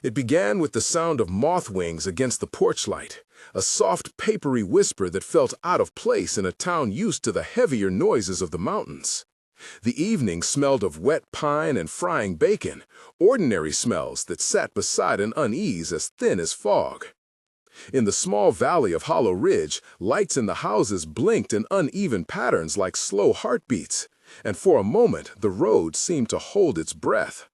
It began with the sound of moth wings against the porch light, a soft, papery whisper that felt out of place in a town used to the heavier noises of the mountains. The evening smelled of wet pine and frying bacon, ordinary smells that sat beside an unease as thin as fog. In the small valley of Hollow Ridge, lights in the houses blinked in uneven patterns like slow heartbeats, and for a moment the road seemed to hold its breath.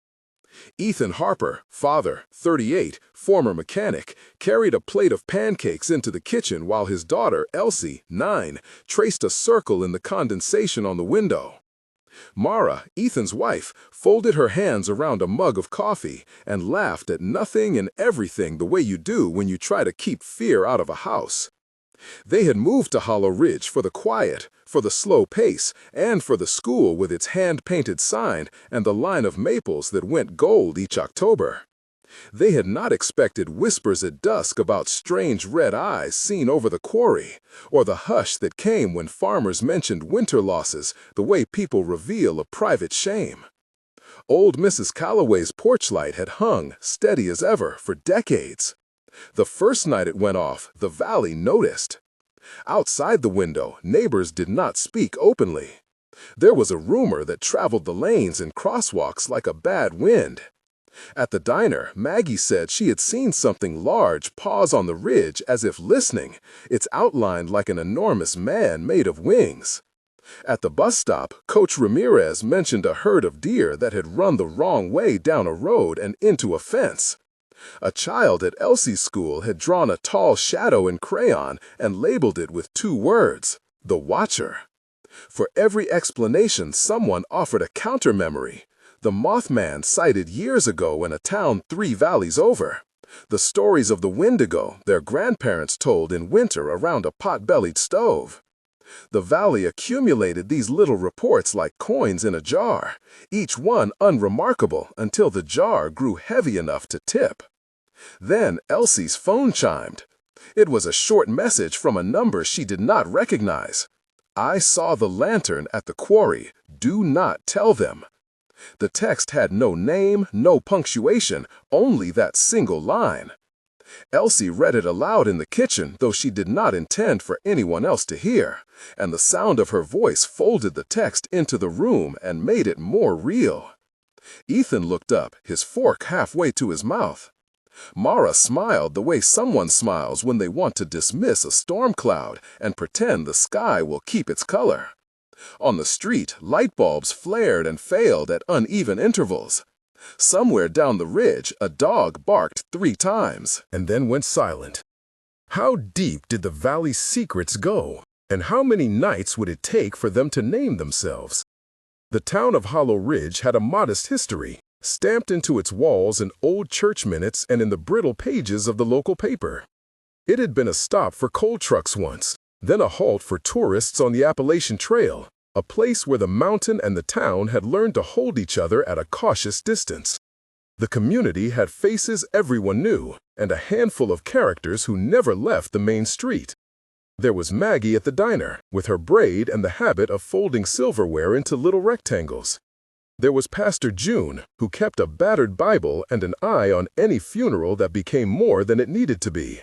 Ethan Harper, father, 38, former mechanic, carried a plate of pancakes into the kitchen while his daughter, Elsie, 9, traced a circle in the condensation on the window. Mara, Ethan's wife, folded her hands around a mug of coffee and laughed at nothing and everything the way you do when you try to keep fear out of a house. They had moved to Hollow Ridge for the quiet, for the slow pace, and for the school with its hand-painted sign and the line of maples that went gold each October. They had not expected whispers at dusk about strange red eyes seen over the quarry, or the hush that came when farmers mentioned winter losses the way people reveal a private shame. Old Mrs. Calloway's porch light had hung, steady as ever, for decades. The first night it went off, the valley noticed. Outside the window, neighbors did not speak openly. There was a rumor that traveled the lanes and crosswalks like a bad wind. At the diner, Maggie said she had seen something large pause on the ridge as if listening, its outline like an enormous man made of wings. At the bus stop, Coach Ramirez mentioned a herd of deer that had run the wrong way down a road and into a fence. A child at Elsie's school had drawn a tall shadow in crayon and labeled it with 2 words, The Watcher. For every explanation, someone offered a counter-memory. The Mothman sighted years ago in a town 3 valleys over. The stories of the Wendigo their grandparents told in winter around a pot-bellied stove. The valley accumulated these little reports like coins in a jar, each one unremarkable until the jar grew heavy enough to tip. Then Elsie's phone chimed. It was a short message from a number she did not recognize. I saw the lantern at the quarry. Do not tell them. The text had no name, no punctuation, only that single line. Elsie read it aloud in the kitchen, though she did not intend for anyone else to hear, and the sound of her voice folded the text into the room and made it more real. Ethan looked up, his fork halfway to his mouth. Mara smiled the way someone smiles when they want to dismiss a storm cloud and pretend the sky will keep its color. On the street, light bulbs flared and failed at uneven intervals. Somewhere down the ridge, a dog barked 3 times and then went silent. How deep did the valley's secrets go, and how many nights would it take for them to name themselves? The town of Hollow Ridge had a modest history, stamped into its walls in old church minutes and in the brittle pages of the local paper. It had been a stop for coal trucks once, then a halt for tourists on the Appalachian Trail, a place where the mountain and the town had learned to hold each other at a cautious distance. The community had faces everyone knew, and a handful of characters who never left the main street. There was Maggie at the diner, with her braid and the habit of folding silverware into little rectangles. There was Pastor June, who kept a battered Bible and an eye on any funeral that became more than it needed to be.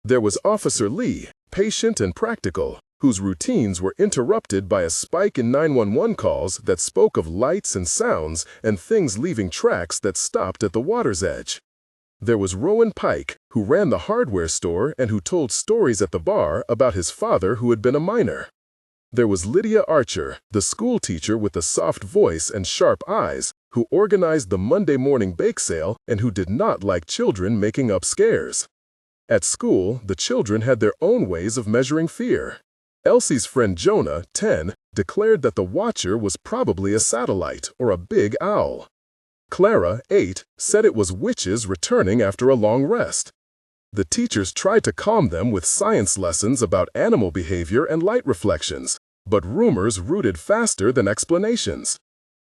There was Officer Lee, patient and practical, whose routines were interrupted by a spike in 911 calls that spoke of lights and sounds and things leaving tracks that stopped at the water's edge. There was Rowan Pike, who ran the hardware store and who told stories at the bar about his father who had been a miner. There was Lydia Archer, the school teacher with a soft voice and sharp eyes, who organized the Monday morning bake sale and who did not like children making up scares. At school, the children had their own ways of measuring fear. Elsie's friend Jonah, 10, declared that the Watcher was probably a satellite or a big owl. Clara, 8, said it was witches returning after a long rest. The teachers tried to calm them with science lessons about animal behavior and light reflections, but rumors rooted faster than explanations.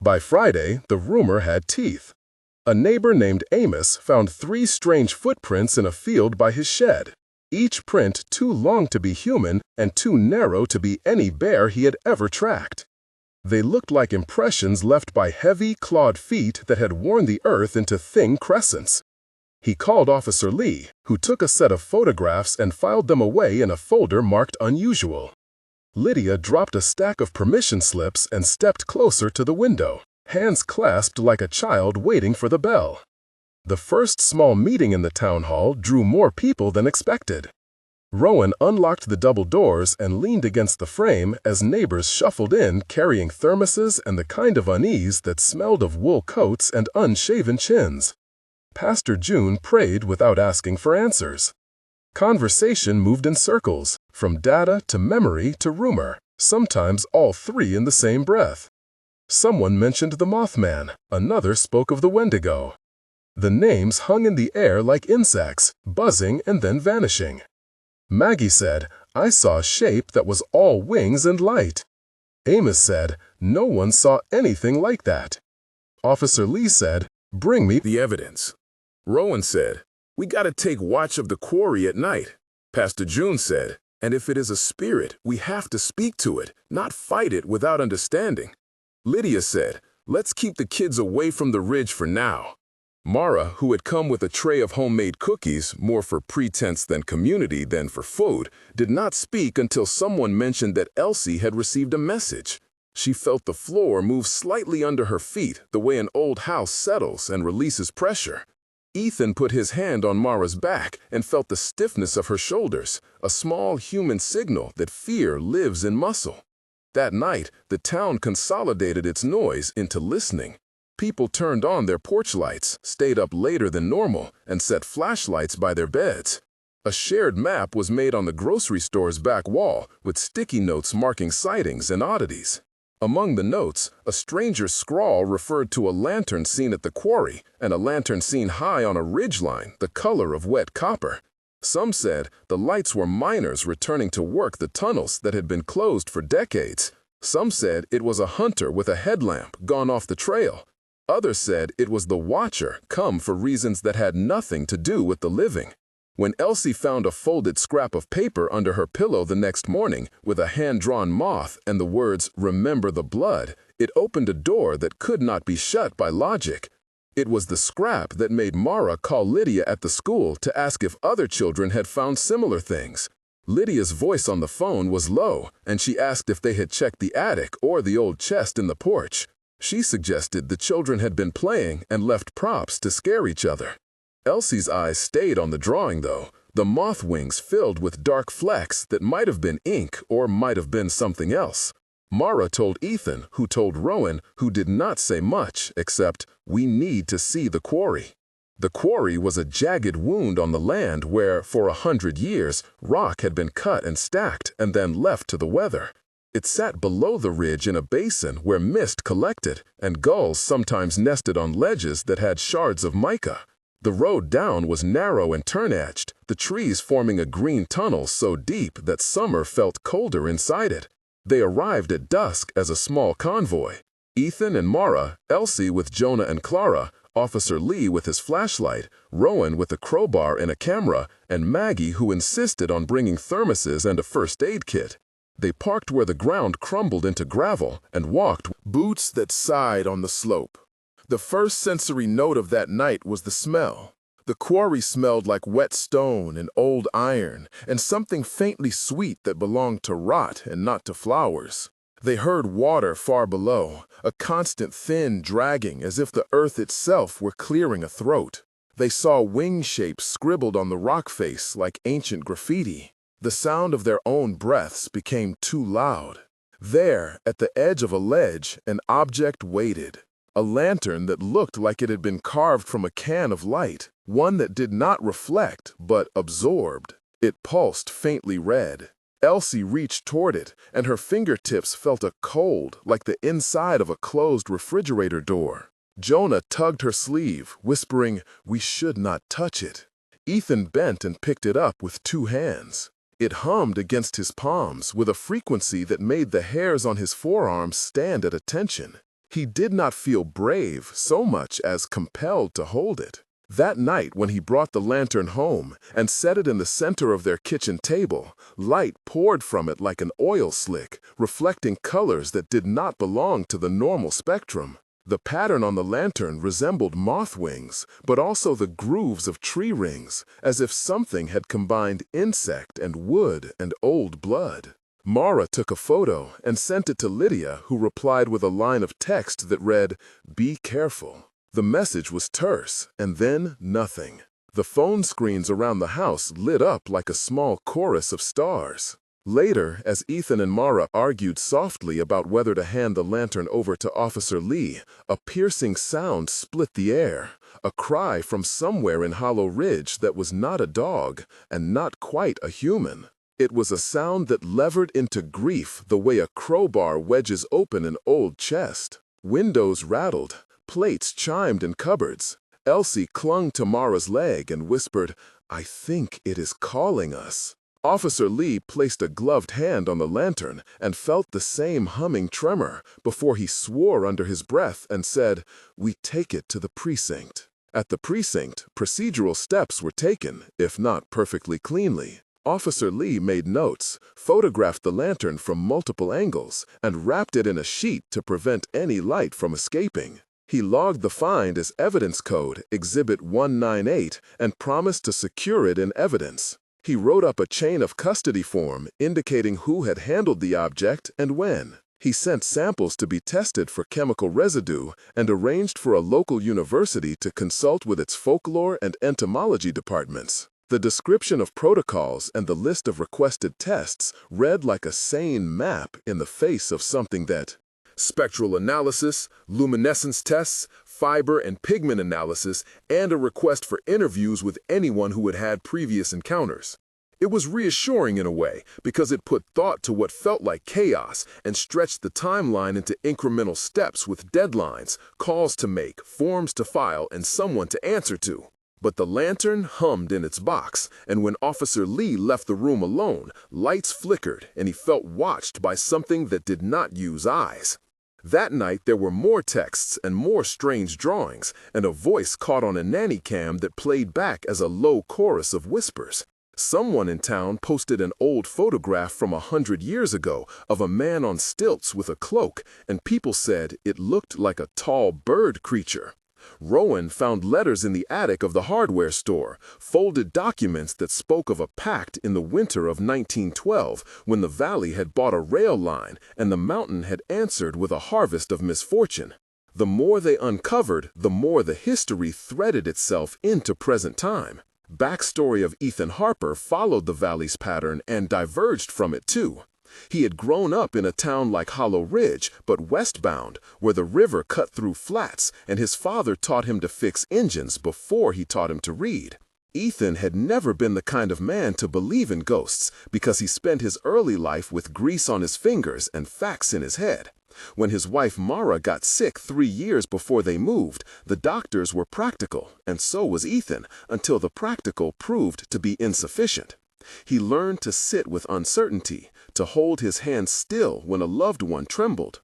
By Friday, the rumor had teeth. A neighbor named Amos found 3 strange footprints in a field by his shed, each print too long to be human and too narrow to be any bear he had ever tracked. They looked like impressions left by heavy, clawed feet that had worn the earth into thin crescents. He called Officer Lee, who took a set of photographs and filed them away in a folder marked unusual. Lydia dropped a stack of permission slips and stepped closer to the window, hands clasped like a child waiting for the bell. The first small meeting in the town hall drew more people than expected. Rowan unlocked the double doors and leaned against the frame as neighbors shuffled in carrying thermoses and the kind of unease that smelled of wool coats and unshaven chins. Pastor June prayed without asking for answers. Conversation moved in circles, from data to memory to rumor, sometimes all three in the same breath. Someone mentioned the Mothman, another spoke of the Wendigo. The names hung in the air like insects, buzzing and then vanishing. Maggie said, "I saw a shape that was all wings and light." Amos said, "No one saw anything like that." Officer Lee said, "Bring me the evidence." Rowan said, "We gotta take watch of the quarry at night." Pastor June said, "And if it is a spirit, we have to speak to it, not fight it without understanding." Lydia said, "Let's keep the kids away from the ridge for now." Mara, who had come with a tray of homemade cookies, more for pretense than community than for food, did not speak until someone mentioned that Elsie had received a message. She felt the floor move slightly under her feet, the way an old house settles and releases pressure. Ethan put his hand on Mara's back and felt the stiffness of her shoulders, a small human signal that fear lives in muscle. That night, the town consolidated its noise into listening. People turned on their porch lights, stayed up later than normal, and set flashlights by their beds. A shared map was made on the grocery store's back wall, with sticky notes marking sightings and oddities. Among the notes, a stranger's scrawl referred to a lantern seen at the quarry and a lantern seen high on a ridgeline, the color of wet copper. Some said the lights were miners returning to work the tunnels that had been closed for decades. Some said it was a hunter with a headlamp gone off the trail. Others said it was the Watcher come for reasons that had nothing to do with the living. When Elsie found a folded scrap of paper under her pillow the next morning with a hand-drawn moth and the words, "Remember the blood," it opened a door that could not be shut by logic. It was the scrap that made Mara call Lydia at the school to ask if other children had found similar things. Lydia's voice on the phone was low, and she asked if they had checked the attic or the old chest in the porch. She suggested the children had been playing and left props to scare each other. Elsie's eyes stayed on the drawing, though, the moth wings filled with dark flecks that might have been ink or might have been something else. Mara told Ethan, who told Rowan, who did not say much except, "We need to see the quarry." The quarry was a jagged wound on the land where, for 100 years, rock had been cut and stacked and then left to the weather. It sat below the ridge in a basin where mist collected, and gulls sometimes nested on ledges that had shards of mica. The road down was narrow and turn-edged, the trees forming a green tunnel so deep that summer felt colder inside it. They arrived at dusk as a small convoy. Ethan and Mara, Elsie with Jonah and Clara, Officer Lee with his flashlight, Rowan with a crowbar and a camera, and Maggie, who insisted on bringing thermoses and a first aid kit. They parked where the ground crumbled into gravel and walked, boots that sighed on the slope. The first sensory note of that night was the smell. The quarry smelled like wet stone and old iron, and something faintly sweet that belonged to rot and not to flowers. They heard water far below, a constant thin dragging as if the earth itself were clearing a throat. They saw wing shapes scribbled on the rock face like ancient graffiti. The sound of their own breaths became too loud. There, at the edge of a ledge, an object waited. A lantern that looked like it had been carved from a can of light, one that did not reflect, but absorbed. It pulsed faintly red. Elsie reached toward it, and her fingertips felt a cold, like the inside of a closed refrigerator door. Jonah tugged her sleeve, whispering, "We should not touch it." Ethan bent and picked it up with 2 hands. It hummed against his palms with a frequency that made the hairs on his forearms stand at attention. He did not feel brave so much as compelled to hold it. That night, when he brought the lantern home and set it in the center of their kitchen table, light poured from it like an oil slick, reflecting colors that did not belong to the normal spectrum. The pattern on the lantern resembled moth wings, but also the grooves of tree rings, as if something had combined insect and wood and old blood. Mara took a photo and sent it to Lydia, who replied with a line of text that read, "Be careful." The message was terse, and then nothing. The phone screens around the house lit up like a small chorus of stars. Later, as Ethan and Mara argued softly about whether to hand the lantern over to Officer Lee, a piercing sound split the air, a cry from somewhere in Hollow Ridge that was not a dog and not quite a human. It was a sound that levered into grief the way a crowbar wedges open an old chest. Windows rattled, plates chimed in cupboards. Elsie clung to Mara's leg and whispered, "I think it is calling us." Officer Lee placed a gloved hand on the lantern and felt the same humming tremor before he swore under his breath and said, "We take it to the precinct." At the precinct, procedural steps were taken, if not perfectly cleanly. Officer Lee made notes, photographed the lantern from multiple angles, and wrapped it in a sheet to prevent any light from escaping. He logged the find as evidence code Exhibit 198 and promised to secure it in evidence. He wrote up a chain of custody form indicating who had handled the object and when. He sent samples to be tested for chemical residue and arranged for a local university to consult with its folklore and entomology departments. The description of protocols and the list of requested tests read like a sane map in the face of something that spectral analysis, luminescence tests, fiber and pigment analysis, and a request for interviews with anyone who had had previous encounters. It was reassuring in a way because it put thought to what felt like chaos and stretched the timeline into incremental steps with deadlines, calls to make, forms to file, and someone to answer to. But the lantern hummed in its box, and when Officer Lee left the room alone, lights flickered and he felt watched by something that did not use eyes. That night there were more texts and more strange drawings, and a voice caught on a nanny cam that played back as a low chorus of whispers. Someone in town posted an old photograph from 100 years ago of a man on stilts with a cloak, and people said it looked like a tall bird creature. Rowan found letters in the attic of the hardware store, folded documents that spoke of a pact in the winter of 1912 when the valley had bought a rail line and the mountain had answered with a harvest of misfortune. The more they uncovered, the more the history threaded itself into present time. Backstory of Ethan Harper followed the valley's pattern and diverged from it too. He had grown up in a town like Hollow Ridge, but westbound, where the river cut through flats, and his father taught him to fix engines before he taught him to read. Ethan had never been the kind of man to believe in ghosts because he spent his early life with grease on his fingers and facts in his head. When his wife Mara got sick 3 years before they moved, the doctors were practical, and so was Ethan, until the practical proved to be insufficient. He learned to sit with uncertainty, to hold his hand still when a loved one trembled.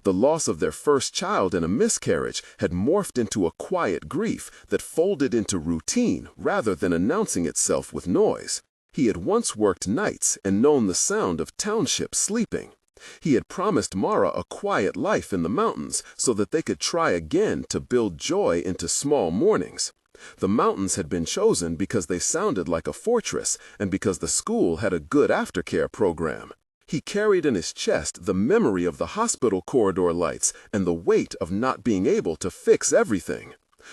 The loss of their first child in a miscarriage had morphed into a quiet grief that folded into routine rather than announcing itself with noise. He had once worked nights and known the sound of townships sleeping. He had promised Mara a quiet life in the mountains so that they could try again to build joy into small mornings. The mountains had been chosen because they sounded like a fortress and because the school had a good aftercare program. He carried in his chest the memory of the hospital corridor lights and the weight of not being able to fix everything.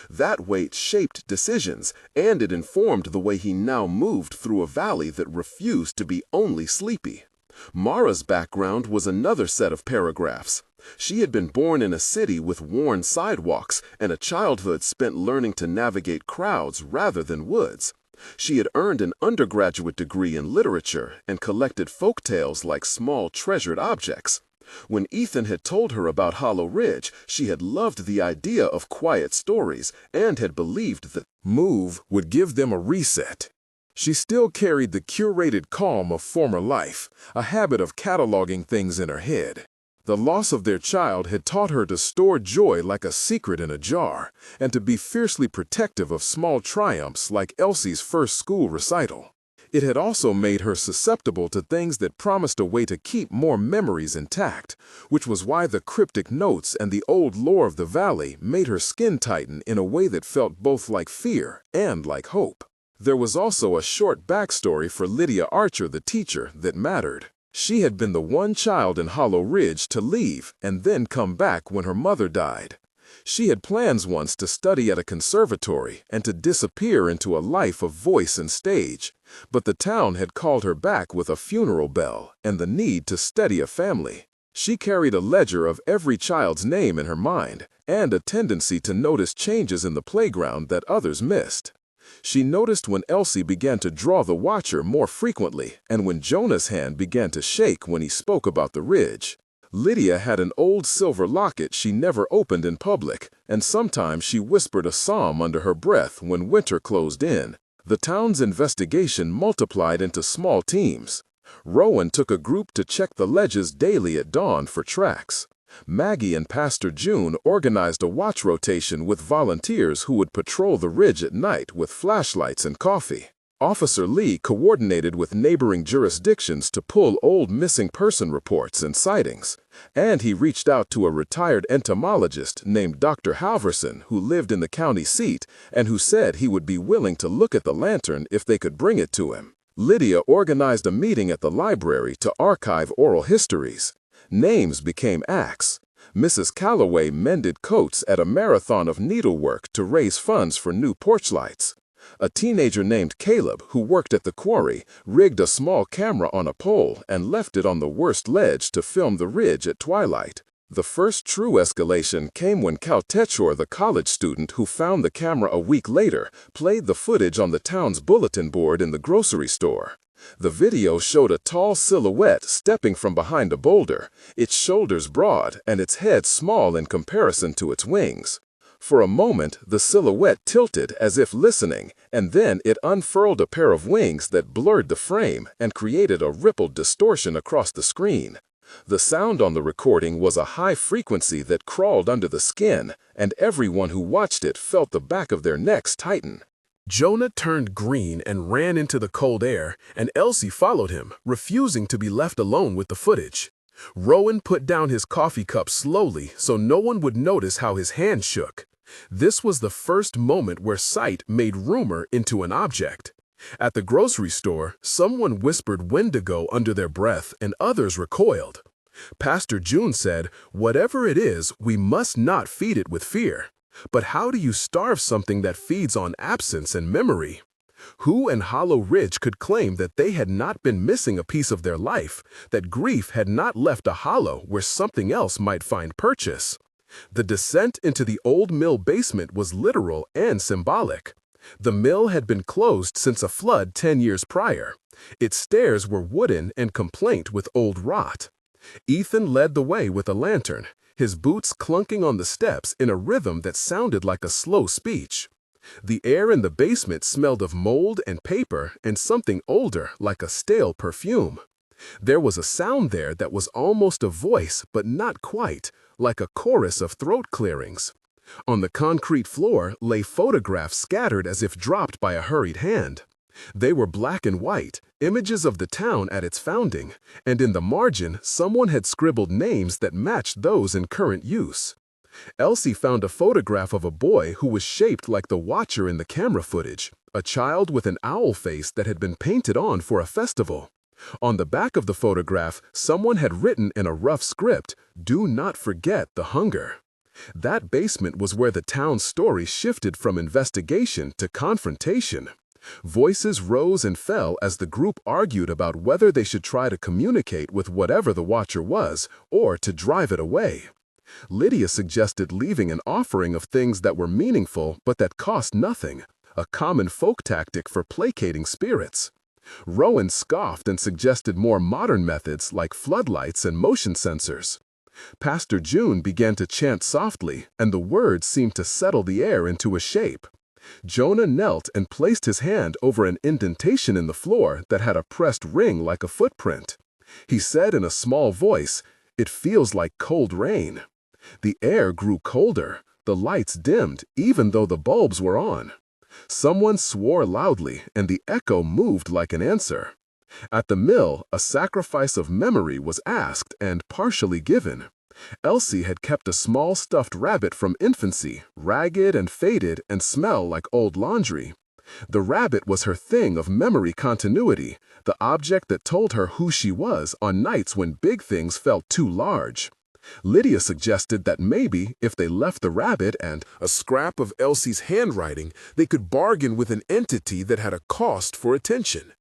That weight shaped decisions, and it informed the way he now moved through a valley that refused to be only sleepy. Mara's background was another set of paragraphs. She had been born in a city with worn sidewalks and a childhood spent learning to navigate crowds rather than woods. She had earned an undergraduate degree in literature and collected folk tales like small treasured objects. When Ethan had told her about Hollow Ridge, she had loved the idea of quiet stories and had believed that move would give them a reset. She still carried the curated calm of former life, a habit of cataloging things in her head. The loss of their child had taught her to store joy like a secret in a jar, and to be fiercely protective of small triumphs like Elsie's first school recital. It had also made her susceptible to things that promised a way to keep more memories intact, which was why the cryptic notes and the old lore of the valley made her skin tighten in a way that felt both like fear and like hope. There was also a short backstory for Lydia Archer, the teacher, that mattered. She had been the one child in Hollow Ridge to leave and then come back when her mother died. She had plans once to study at a conservatory and to disappear into a life of voice and stage, but the town had called her back with a funeral bell and the need to steady a family. She carried a ledger of every child's name in her mind and a tendency to notice changes in the playground that others missed. She noticed when Elsie began to draw the Watcher more frequently and when Jonah's hand began to shake when he spoke about the ridge. Lydia had an old silver locket she never opened in public, and sometimes she whispered a psalm under her breath when winter closed in. The town's investigation multiplied into small teams. Rowan took a group to check the ledges daily at dawn for tracks. Maggie and Pastor June organized a watch rotation with volunteers who would patrol the ridge at night with flashlights and coffee. Officer Lee coordinated with neighboring jurisdictions to pull old missing person reports and sightings, and he reached out to a retired entomologist named Dr. Halverson who lived in the county seat and who said he would be willing to look at the lantern if they could bring it to him. Lydia organized a meeting at the library to archive oral histories. Names became acts. Mrs. Calloway mended coats at a marathon of needlework to raise funds for new porch lights. A teenager named Caleb, who worked at the quarry, rigged a small camera on a pole and left it on the worst ledge to film the ridge at twilight. The first true escalation came when Cal Techor, the college student who found the camera a week later, played the footage on the town's bulletin board in the grocery store. The video showed a tall silhouette stepping from behind a boulder, its shoulders broad and its head small in comparison to its wings. For a moment, the silhouette tilted as if listening, and then it unfurled a pair of wings that blurred the frame and created a rippled distortion across the screen. The sound on the recording was a high frequency that crawled under the skin, and everyone who watched it felt the back of their necks tighten. Jonah turned green and ran into the cold air, and Elsie followed him, refusing to be left alone with the footage. Rowan put down his coffee cup slowly so no one would notice how his hand shook. This was the first moment where sight made rumor into an object. At the grocery store, someone whispered Wendigo under their breath and others recoiled. Pastor June said, "Whatever it is, we must not feed it with fear." But how do you starve something that feeds on absence and memory? Who in Hollow Ridge could claim that they had not been missing a piece of their life, that grief had not left a hollow where something else might find purchase? The descent into the old mill basement was literal and symbolic. The mill had been closed since a flood 10 years prior. Its stairs were wooden and complaint with old rot. Ethan led the way with a lantern, his boots clunking on the steps in a rhythm that sounded like a slow speech. The air in the basement smelled of mold and paper and something older like a stale perfume. There was a sound there that was almost a voice, but not quite, like a chorus of throat clearings. On the concrete floor lay photographs scattered as if dropped by a hurried hand. They were black and white, images of the town at its founding, and in the margin someone had scribbled names that matched those in current use. Elsie found a photograph of a boy who was shaped like the Watcher in the camera footage, a child with an owl face that had been painted on for a festival. On the back of the photograph, someone had written in a rough script, "Do not forget the hunger." That basement was where the town's story shifted from investigation to confrontation. Voices rose and fell as the group argued about whether they should try to communicate with whatever the Watcher was or to drive it away. Lydia suggested leaving an offering of things that were meaningful but that cost nothing, a common folk tactic for placating spirits. Rowan scoffed and suggested more modern methods like floodlights and motion sensors. Pastor June began to chant softly, and the words seemed to settle the air into a shape. Jonah knelt and placed his hand over an indentation in the floor that had a pressed ring like a footprint. He said in a small voice, "It feels like cold rain." The air grew colder. The lights dimmed, even though the bulbs were on. Someone swore loudly, and the echo moved like an answer. At the mill, a sacrifice of memory was asked and partially given. Elsie had kept a small stuffed rabbit from infancy, ragged and faded and smell like old laundry. The rabbit was her thing of memory continuity, the object that told her who she was on nights when big things felt too large. Lydia suggested that maybe, if they left the rabbit and a scrap of Elsie's handwriting, they could bargain with an entity that had a cost for attention.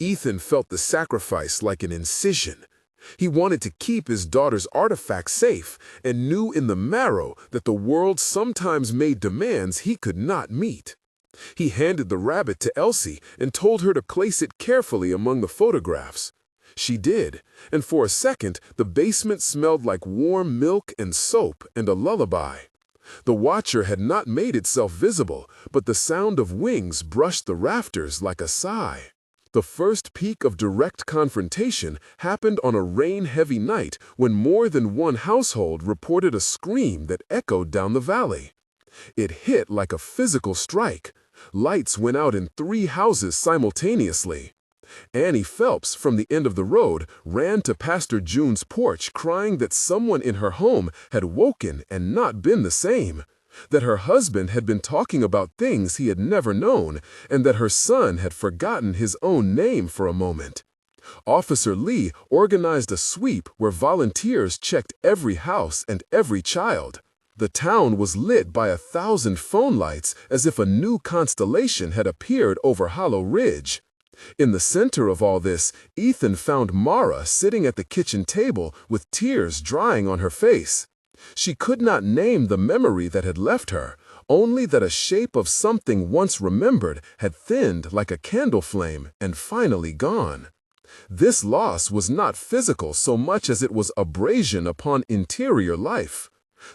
Ethan felt the sacrifice like an incision. He wanted to keep his daughter's artifact safe and knew in the marrow that the world sometimes made demands he could not meet. He handed the rabbit to Elsie and told her to place it carefully among the photographs. She did, and for a second the basement smelled like warm milk and soap and a lullaby. The watcher had not made itself visible, but the sound of wings brushed the rafters like a sigh. The first peak of direct confrontation happened on a rain-heavy night when more than one household reported a scream that echoed down the valley. It hit like a physical strike. Lights went out in 3 houses simultaneously. Annie Phelps, from the end of the road, ran to Pastor June's porch crying that someone in her home had woken and not been the same, that her husband had been talking about things he had never known, and that her son had forgotten his own name for a moment. Officer Lee organized a sweep where volunteers checked every house and every child. The town was lit by 1,000 phone lights as if a new constellation had appeared over Hollow Ridge. In the center of all this, Ethan found Mara sitting at the kitchen table with tears drying on her face. She could not name the memory that had left her, only that a shape of something once remembered had thinned like a candle flame and finally gone. This loss was not physical so much as it was abrasion upon interior life.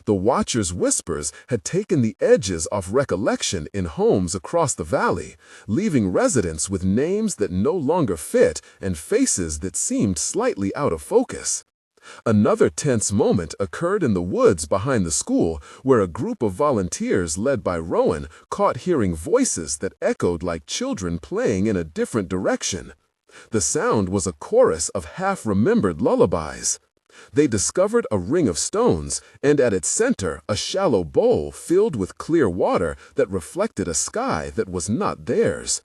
The watcher's whispers had taken the edges off recollection in homes across the valley, leaving residents with names that no longer fit and faces that seemed slightly out of focus. Another tense moment occurred in the woods behind the school, where a group of volunteers led by Rowan caught hearing voices that echoed like children playing in a different direction. The sound was a chorus of half-remembered lullabies. They discovered a ring of stones, and at its center a shallow bowl filled with clear water that reflected a sky that was not theirs.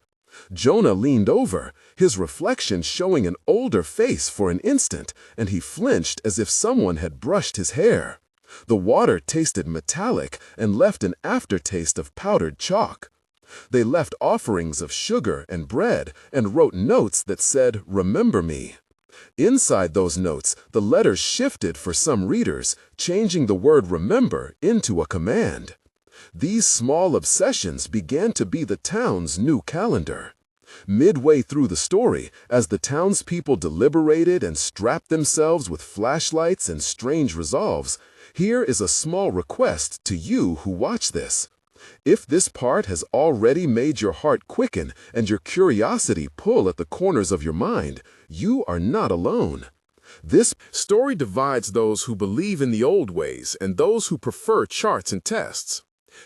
Jonah leaned over, his reflection showing an older face for an instant, and he flinched as if someone had brushed his hair. The water tasted metallic and left an aftertaste of powdered chalk. They left offerings of sugar and bread and wrote notes that said, "Remember me." Inside those notes, the letters shifted for some readers, changing the word remember into a command. These small obsessions began to be the town's new calendar. Midway through the story, as the townspeople deliberated and strapped themselves with flashlights and strange resolves, here is a small request to you who watch this. If this part has already made your heart quicken and your curiosity pull at the corners of your mind, you are not alone. This story divides those who believe in the old ways and those who prefer charts and tests.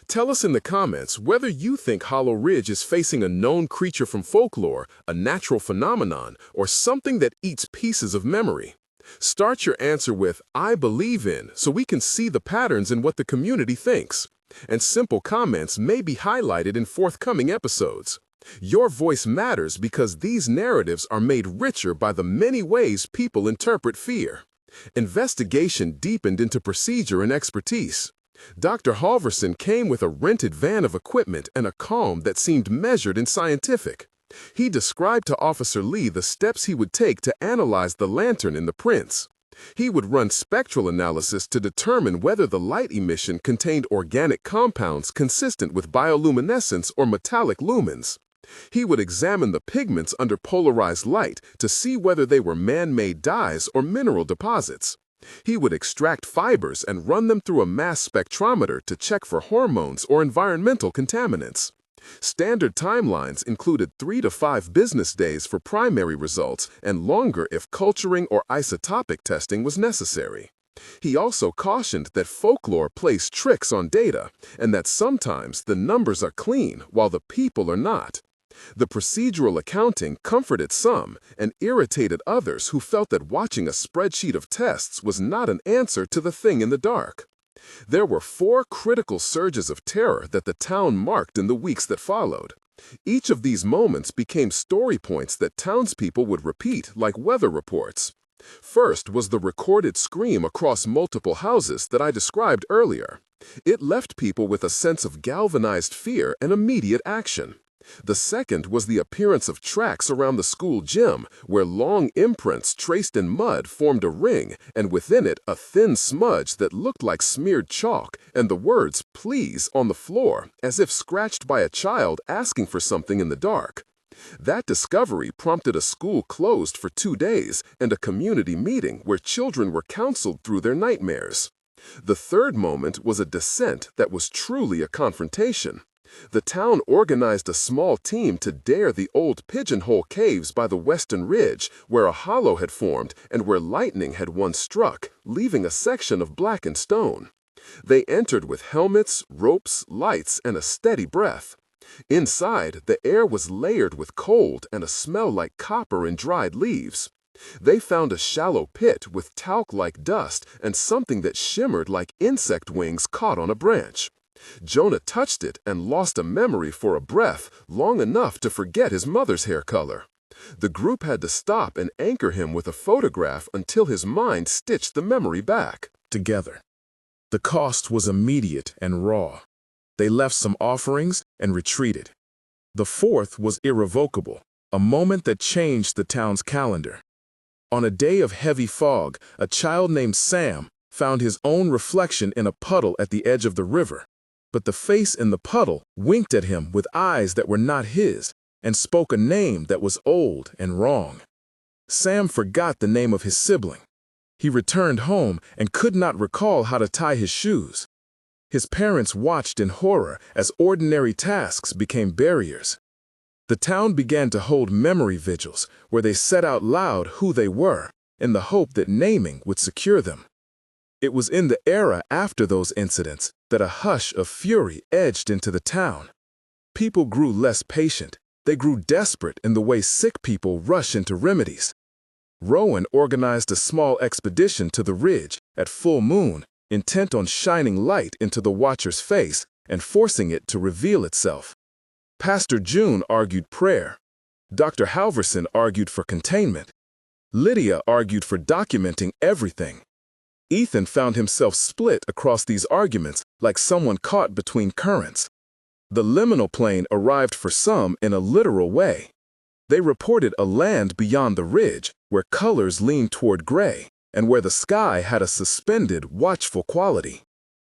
Tell us in the comments whether you think Hollow Ridge is facing a known creature from folklore, a natural phenomenon, or something that eats pieces of memory. Start your answer with "I believe in" so we can see the patterns in what the community thinks. And simple comments may be highlighted in forthcoming episodes. Your voice matters because these narratives are made richer by the many ways people interpret fear. Investigation deepened into procedure and expertise. Dr. Halverson came with a rented van of equipment and a calm that seemed measured and scientific. He described to Officer Lee the steps he would take to analyze the lantern in the prints. He would run spectral analysis to determine whether the light emission contained organic compounds consistent with bioluminescence or metallic lumens. He would examine the pigments under polarized light to see whether they were man-made dyes or mineral deposits. He would extract fibers and run them through a mass spectrometer to check for hormones or environmental contaminants. Standard timelines included 3 to 5 business days for primary results and longer if culturing or isotopic testing was necessary. He also cautioned that folklore plays tricks on data and that sometimes the numbers are clean while the people are not. The procedural accounting comforted some and irritated others who felt that watching a spreadsheet of tests was not an answer to the thing in the dark. There were 4 critical surges of terror that the town marked in the weeks that followed. Each of these moments became story points that townspeople would repeat like weather reports. First was the recorded scream across multiple houses that I described earlier. It left people with a sense of galvanized fear and immediate action. The second was the appearance of tracks around the school gym, where long imprints traced in mud formed a ring, and within it a thin smudge that looked like smeared chalk, and the words "please" on the floor, as if scratched by a child asking for something in the dark. That discovery prompted a school closed for 2 days and a community meeting where children were counseled through their nightmares. The third moment was a descent that was truly a confrontation. The town organized a small team to dare the old pigeonhole caves by the western ridge, where a hollow had formed and where lightning had once struck, leaving a section of blackened stone. They entered with helmets, ropes, lights, and a steady breath. Inside, the air was layered with cold and a smell like copper and dried leaves. They found a shallow pit with talc-like dust and something that shimmered like insect wings caught on a branch. Jonah touched it and lost a memory for a breath long enough to forget his mother's hair color. The group had to stop and anchor him with a photograph until his mind stitched the memory back together. The cost was immediate and raw. They left some offerings and retreated. The fourth was irrevocable, a moment that changed the town's calendar. On a day of heavy fog, a child named Sam found his own reflection in a puddle at the edge of the river. But the face in the puddle winked at him with eyes that were not his and spoke a name that was old and wrong. Sam forgot the name of his sibling. He returned home and could not recall how to tie his shoes. His parents watched in horror as ordinary tasks became barriers. The town began to hold memory vigils where they said out loud who they were in the hope that naming would secure them. It was in the era after those incidents that a hush of fury edged into the town. People grew less patient. They grew desperate in the way sick people rush into remedies. Rowan organized a small expedition to the ridge at full moon, intent on shining light into the watcher's face and forcing it to reveal itself. Pastor June argued prayer. Dr. Halverson argued for containment. Lydia argued for documenting everything. Ethan found himself split across these arguments like someone caught between currents. The liminal plane arrived for some in a literal way. They reported a land beyond the ridge where colors leaned toward gray and where the sky had a suspended, watchful quality.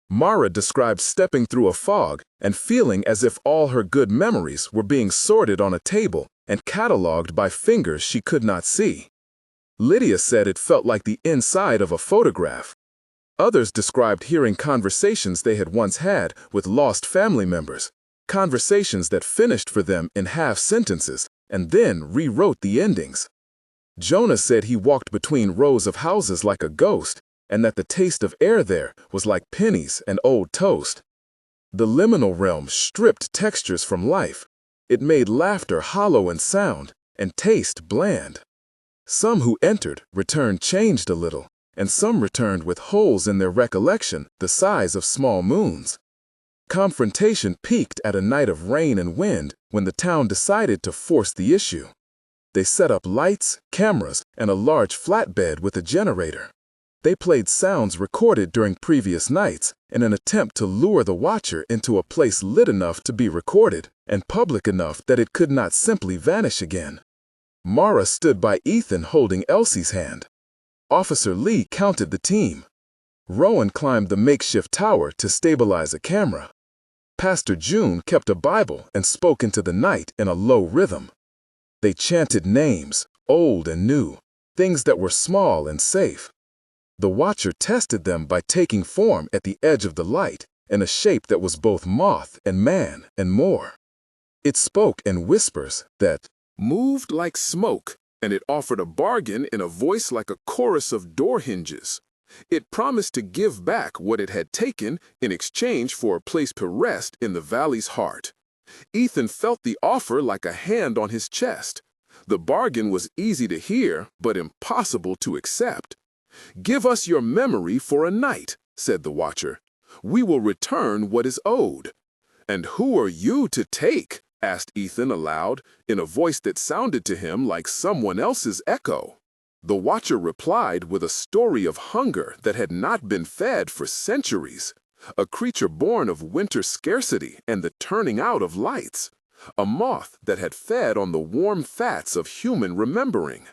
Mara described stepping through a fog and feeling as if all her good memories were being sorted on a table and cataloged by fingers she could not see. Lydia said it felt like the inside of a photograph. Others described hearing conversations they had once had with lost family members, conversations that finished for them in half sentences and then rewrote the endings. Jonah said he walked between rows of houses like a ghost and that the taste of air there was like pennies and old toast. The liminal realm stripped textures from life. It made laughter hollow in sound and taste bland. Some who entered returned changed a little, and some returned with holes in their recollection the size of small moons. Confrontation peaked at a night of rain and wind when the town decided to force the issue. They set up lights, cameras, and a large flatbed with a generator. They played sounds recorded during previous nights in an attempt to lure the watcher into a place lit enough to be recorded and public enough that it could not simply vanish again. Mara stood by Ethan holding Elsie's hand. Officer Lee counted the team. Rowan climbed the makeshift tower to stabilize a camera. Pastor June kept a Bible and spoke into the night in a low rhythm. They chanted names, old and new, things that were small and safe. The watcher tested them by taking form at the edge of the light in a shape that was both moth and man and more. It spoke in whispers that moved like smoke, and it offered a bargain in a voice like a chorus of door hinges. It promised to give back what it had taken in exchange for a place to rest in the valley's heart. Ethan felt the offer like a hand on his chest. The bargain was easy to hear, but impossible to accept. "Give us your memory for a night," said the Watcher. "We will return what is owed." "And who are you to take?" asked Ethan aloud, in a voice that sounded to him like someone else's echo. The Watcher replied with a story of hunger that had not been fed for centuries, a creature born of winter scarcity and the turning out of lights, a moth that had fed on the warm fats of human remembering.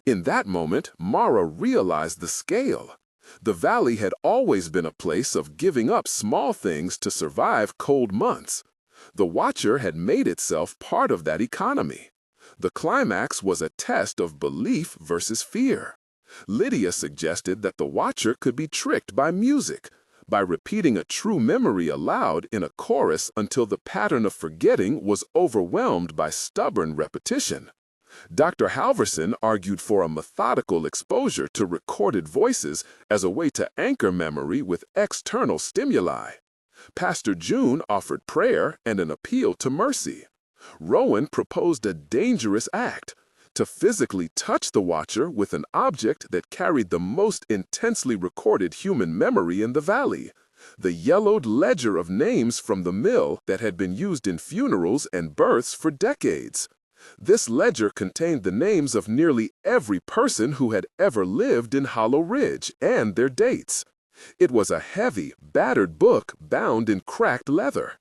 In that moment, Mara realized the scale. The valley had always been a place of giving up small things to survive cold months. The Watcher had made itself part of that economy. The climax was a test of belief versus fear. Lydia suggested that the Watcher could be tricked by music, by repeating a true memory aloud in a chorus until the pattern of forgetting was overwhelmed by stubborn repetition. Dr. Halverson argued for a methodical exposure to recorded voices as a way to anchor memory with external stimuli. Pastor June offered prayer and an appeal to mercy. Rowan proposed a dangerous act, to physically touch the Watcher with an object that carried the most intensely recorded human memory in the valley, the yellowed ledger of names from the mill that had been used in funerals and births for decades. This ledger contained the names of nearly every person who had ever lived in Hollow Ridge and their dates. It was a heavy, battered book bound in cracked leather.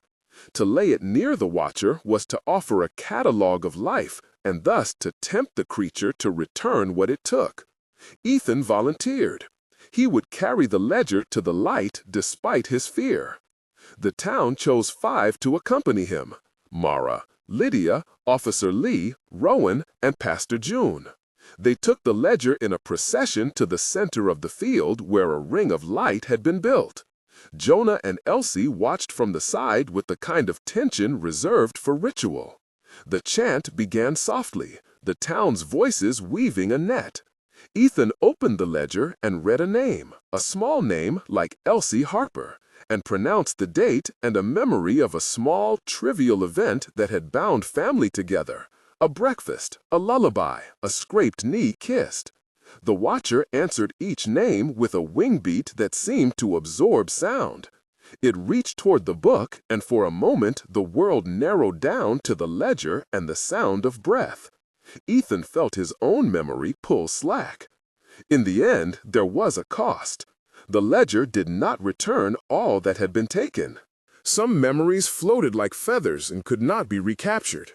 To lay it near the Watcher was to offer a catalog of life and thus to tempt the creature to return what it took. Ethan volunteered. He would carry the ledger to the light despite his fear. The town chose 5 to accompany him: Mara, Lydia, Officer Lee, Rowan, and Pastor June. They took the ledger in a procession to the center of the field where a ring of light had been built. Jonah and Elsie watched from the side with the kind of tension reserved for ritual. The chant began softly, the town's voices weaving a net. Ethan opened the ledger and read a name, a small name like Elsie Harper, and pronounced the date and a memory of a small, trivial event that had bound family together: a breakfast, a lullaby, a scraped knee kissed. The Watcher answered each name with a wing beat that seemed to absorb sound. It reached toward the book, and for a moment the world narrowed down to the ledger and the sound of breath. Ethan felt his own memory pull slack. In the end, there was a cost. The ledger did not return all that had been taken. Some memories floated like feathers and could not be recaptured.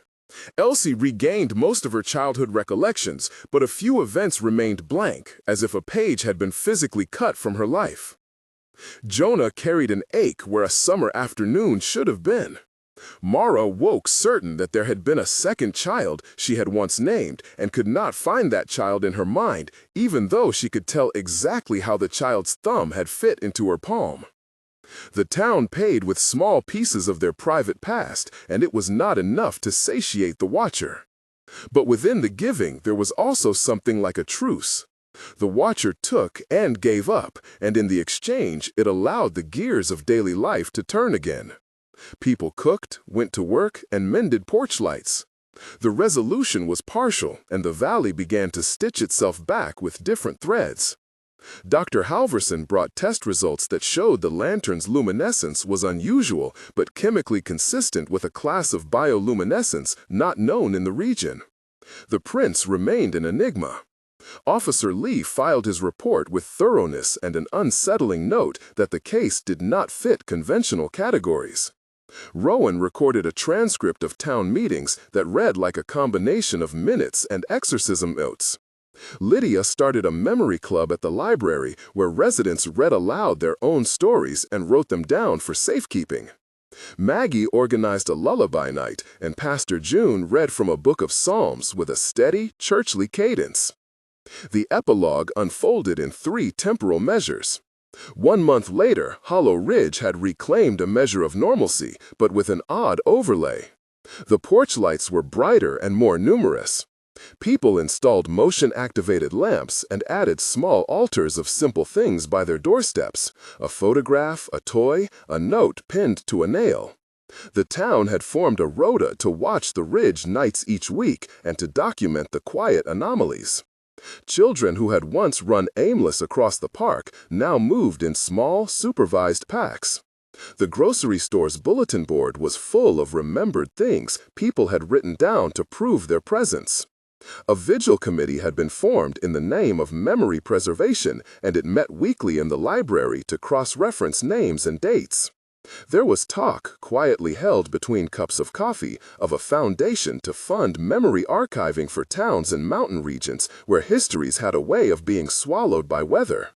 Elsie regained most of her childhood recollections, but a few events remained blank, as if a page had been physically cut from her life. Jonah carried an ache where a summer afternoon should have been. Mara woke certain that there had been a second child she had once named and could not find that child in her mind, even though she could tell exactly how the child's thumb had fit into her palm. The town paid with small pieces of their private past, and it was not enough to satiate the Watcher. But within the giving, there was also something like a truce. The Watcher took and gave up, and in the exchange, it allowed the gears of daily life to turn again. People cooked, went to work, and mended porch lights. The resolution was partial, and the valley began to stitch itself back with different threads. Dr. Halverson brought test results that showed the lantern's luminescence was unusual but chemically consistent with a class of bioluminescence not known in the region. The prints remained an enigma. Officer Lee filed his report with thoroughness and an unsettling note that the case did not fit conventional categories. Rowan recorded a transcript of town meetings that read like a combination of minutes and exorcism notes. Lydia started a memory club at the library where residents read aloud their own stories and wrote them down for safekeeping. Maggie organized a lullaby night, and Pastor June read from a book of Psalms with a steady, churchly cadence. The epilogue unfolded in 3 temporal measures. 1 month later, Hollow Ridge had reclaimed a measure of normalcy, but with an odd overlay. The porch lights were brighter and more numerous. People installed motion-activated lamps and added small altars of simple things by their doorsteps: a photograph, a toy, a note pinned to a nail. The town had formed a rota to watch the ridge nights each week and to document the quiet anomalies. Children who had once run aimless across the park now moved in small, supervised packs. The grocery store's bulletin board was full of remembered things people had written down to prove their presence. A vigil committee had been formed in the name of memory preservation, and it met weekly in the library to cross-reference names and dates. There was talk, quietly held between cups of coffee, of a foundation to fund memory archiving for towns and mountain regions where histories had a way of being swallowed by weather.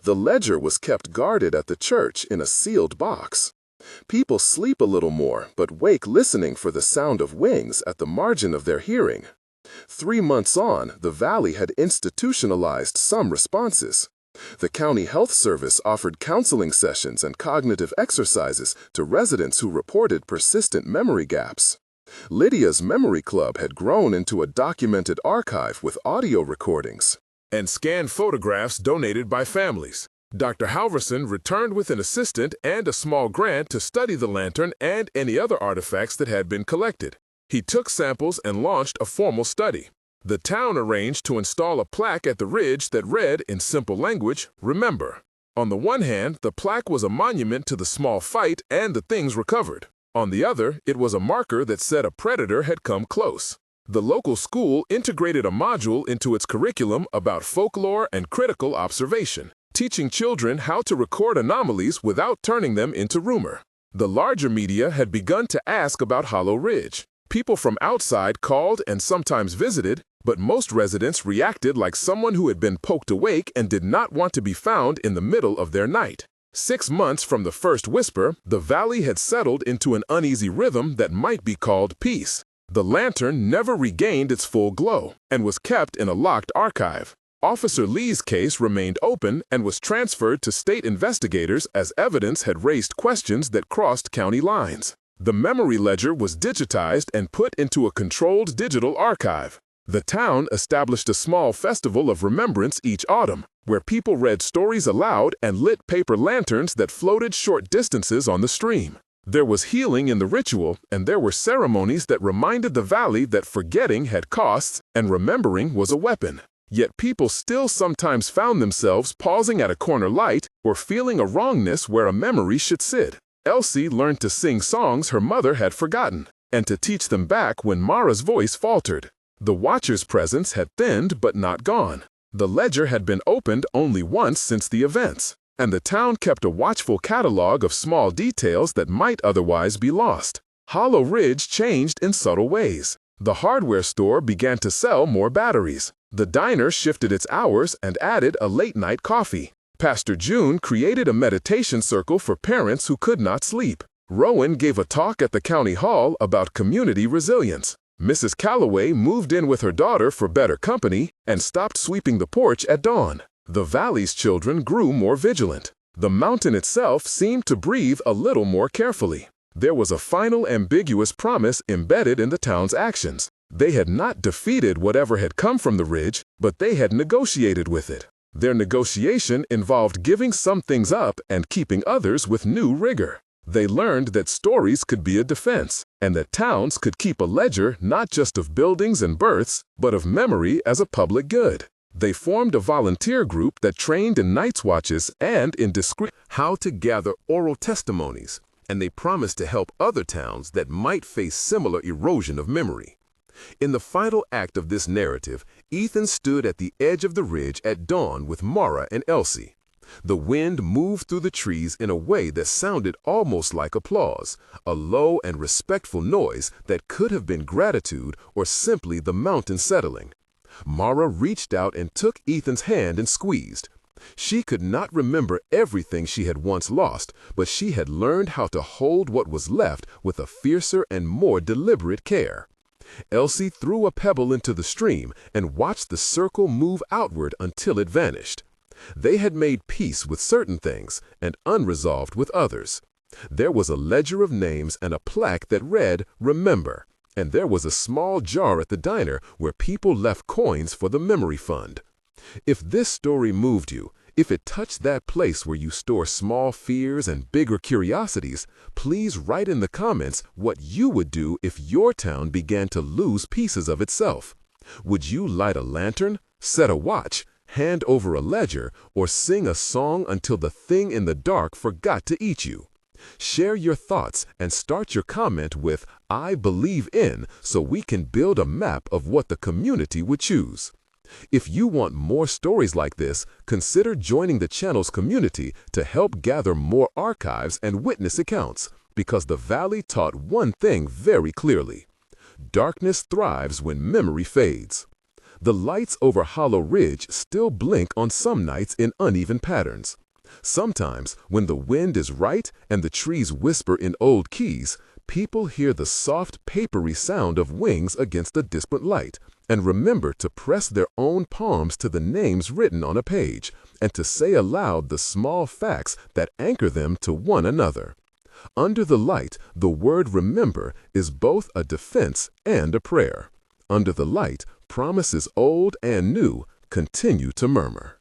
The ledger was kept guarded at the church in a sealed box. People sleep a little more, but wake listening for the sound of wings at the margin of their hearing. 3 months on, the valley had institutionalized some responses. The county health service offered counseling sessions and cognitive exercises to residents who reported persistent memory gaps. Lydia's Memory Club had grown into a documented archive with audio recordings and scanned photographs donated by families. Dr. Halverson returned with an assistant and a small grant to study the lantern and any other artifacts that had been collected. He took samples and launched a formal study. The town arranged to install a plaque at the ridge that read, in simple language, "Remember." On the one hand, the plaque was a monument to the small fight and the things recovered. On the other, it was a marker that said a predator had come close. The local school integrated a module into its curriculum about folklore and critical observation, teaching children how to record anomalies without turning them into rumor. The larger media had begun to ask about Hollow Ridge. People from outside called and sometimes visited, but most residents reacted like someone who had been poked awake and did not want to be found in the middle of their night. 6 months from the first whisper, the valley had settled into an uneasy rhythm that might be called peace. The lantern never regained its full glow and was kept in a locked archive. Officer Lee's case remained open and was transferred to state investigators as evidence had raised questions that crossed county lines. The memory ledger was digitized and put into a controlled digital archive. The town established a small festival of remembrance each autumn, where people read stories aloud and lit paper lanterns that floated short distances on the stream. There was healing in the ritual, and there were ceremonies that reminded the valley that forgetting had costs and remembering was a weapon. Yet people still sometimes found themselves pausing at a corner light or feeling a wrongness where a memory should sit. Elsie learned to sing songs her mother had forgotten, and to teach them back when Mara's voice faltered. The watcher's presence had thinned but not gone. The ledger had been opened only once since the events, and the town kept a watchful catalog of small details that might otherwise be lost. Hollow Ridge changed in subtle ways. The hardware store began to sell more batteries. The diner shifted its hours and added a late-night coffee. Pastor June created a meditation circle for parents who could not sleep. Rowan gave a talk at the county hall about community resilience. Mrs. Calloway moved in with her daughter for better company and stopped sweeping the porch at dawn. The valley's children grew more vigilant. The mountain itself seemed to breathe a little more carefully. There was a final ambiguous promise embedded in the town's actions. They had not defeated whatever had come from the ridge, but they had negotiated with it. Their negotiation involved giving some things up and keeping others with new rigor. They learned that stories could be a defense, and that towns could keep a ledger not just of buildings and births, but of memory as a public good. They formed a volunteer group that trained in night's watches and in how to gather oral testimonies, and they promised to help other towns that might face similar erosion of memory. In the final act of this narrative, Ethan stood at the edge of the ridge at dawn with Mara and Elsie. The wind moved through the trees in a way that sounded almost like applause, a low and respectful noise that could have been gratitude or simply the mountain settling. Mara reached out and took Ethan's hand and squeezed. She could not remember everything she had once lost, but she had learned how to hold what was left with a fiercer and more deliberate care. Elsie threw a pebble into the stream and watched the circle move outward until it vanished. They had made peace with certain things and unresolved with others. There was a ledger of names and a plaque that read, "Remember," And there was a small jar at the diner where people left coins for the memory fund. If this story moved you, if it touched that place where you store small fears and bigger curiosities, please write in the comments what you would do if your town began to lose pieces of itself. Would you light a lantern, set a watch, hand over a ledger, or sing a song until the thing in the dark forgot to eat you? Share your thoughts and start your comment with "I believe in" so we can build a map of what the community would choose. If you want more stories like this, consider joining the channel's community to help gather more archives and witness accounts, because the Valley taught one thing very clearly: darkness thrives when memory fades. The lights over Hollow Ridge still blink on some nights in uneven patterns. Sometimes, when the wind is right and the trees whisper in old keys, people hear the soft, papery sound of wings against a distant light, and remember to press their own palms to the names written on a page, and to say aloud the small facts that anchor them to one another. Under the light, the word "remember" is both a defense and a prayer. Under the light, promises old and new continue to murmur.